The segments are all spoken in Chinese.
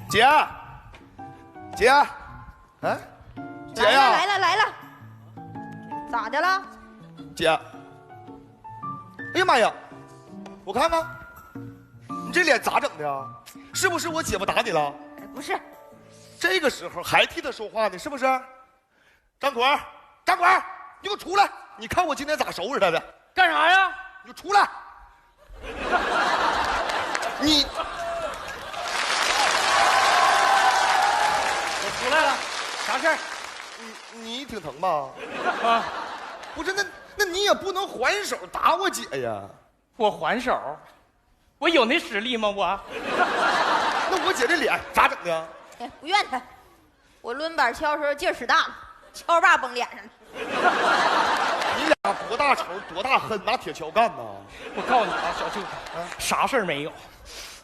姐，姐，哎，姐呀，来了，咋的了？姐，哎呀妈呀，我看看，你这脸咋整的呀？是不是我姐夫打你了？不是，这个时候还替他说话呢，是不是？张果，张果，你给我出来！你看我今天咋收拾他的？干啥呀？你给我出来！你，我出来了，啥事儿？你挺疼吧？啊，不是，那你也不能还手打我姐呀？我还手，我有那实力吗？那我姐这脸咋整的？哎，不怨他，我抡板锹的时候劲儿使大了，锹把崩脸上了。你俩多大仇多大恨，拿铁锹干呢？我告诉你啊，小舅子，啥事儿没有，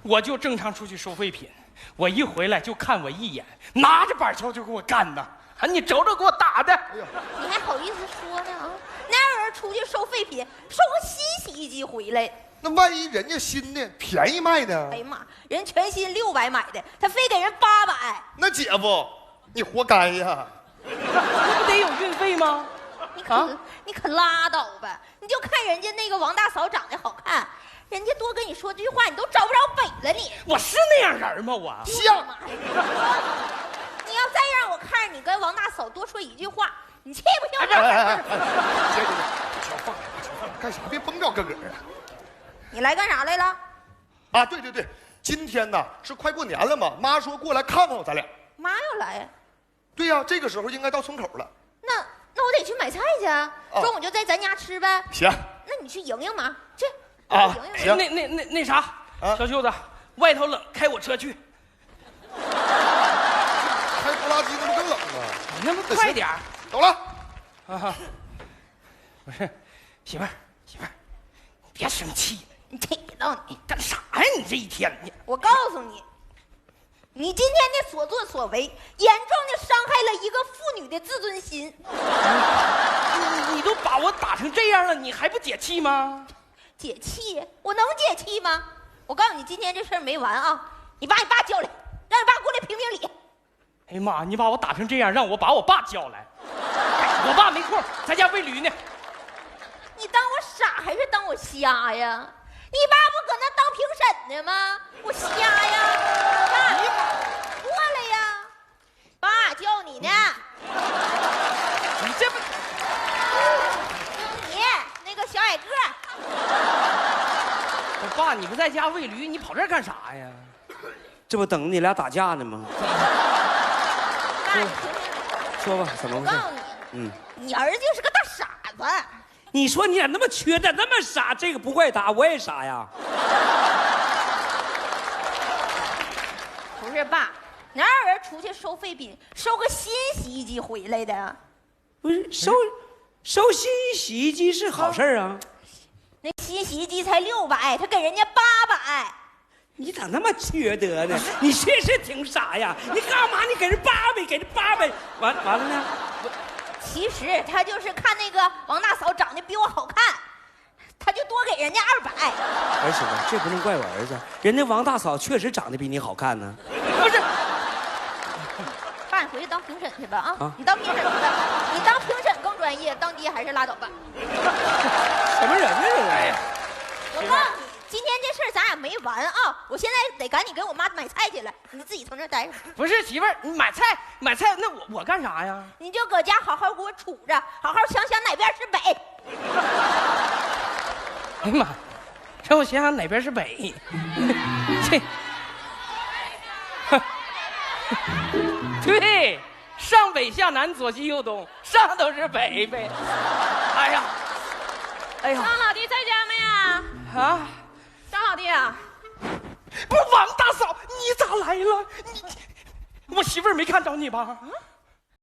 我就正常出去收废品，我一回来就看我一眼，拿着板锹就给我干呢。啊，你瞅瞅给我打的！哎呀，你还好意思说呢啊？哪有人出去收废品，收个新洗衣机回来？那万一人家新的便宜卖呢？哎呀妈，人全新600买的，他非给人800。那姐夫，你活该呀！那不得有运费吗？你可拉倒吧！你就看人家那个王大嫂长得好看，人家多跟你说这句话，你都找不着北了你。我是那样人吗？我像。你要再让我看着你跟王大嫂多说一句话，你气不气？姐，锹放下，干啥？别绷着个个啊！你来干啥来了？啊，对，今天呢是快过年了嘛，妈说过来看看我咱俩。妈要来呀？对呀，这个时候应该到村口了。那我得去买菜去啊，中午就在咱家吃呗。行。那你去迎迎妈去。啊，行，那啥，小舅子，外头冷，开我车去。开拖拉机那不更冷吗？你那么快点儿。走了。啊，不是，媳妇儿，别生气了，你气到你干啥呀？你这一天你，我告诉你，你今天的所作所为，严重的伤害了一个妇女的自尊心。你都把我打成这样了，你还不解气吗？解气？我能解气吗？我告诉你，今天这事儿没完啊！你把你爸叫来，让你爸过来评评理。哎呀妈，你把我打成这样，让我把我爸叫来。我爸没空，在家喂驴呢。你当我傻还是当我瞎呀？你爸不搁那当评审呢吗？我瞎呀？爸，过来呀！爸叫你呢。你这不，你那个小矮个儿。我爸你不在家喂驴，你跑这儿干啥呀？这不等你俩打架呢吗？爸，你说吧，怎么回事？我告诉你，你儿子就是个大傻子。你说你咋那么缺德，那么傻？这个不怪他，我也傻呀。不是爸，哪有人出去收废品，收个新洗衣机回来的？不是收新洗衣机是好事啊。那新洗衣机才600，他给人家800。你咋那么缺德呢？你确实挺傻呀！你干嘛？你给人800，给人800，完了呢？其实他就是看那个王大嫂长得比我好看，他就多给人家200。儿媳妇，这不能怪我儿子，人家王大嫂确实长得比你好看呢。不是，爸，你回去当评审去吧啊！你当评审去吧，你当评审更专业，当爹还是拉倒吧。什么人呢这是？我告诉你，今天这事儿咱俩没完啊！我现在得赶紧给我妈买菜去了，你自己从这儿待着。不是媳妇儿，你买菜，那我干啥呀？你就搁家好好给我杵着，好好想想哪边是北。哎呀妈，让我想想哪边是北。这，对，上北下南左西右东，上都是北。哎呀，张老弟在家没呀？啊，张老弟啊，不是王大嫂，你咋来了？我媳妇儿没看着你吧？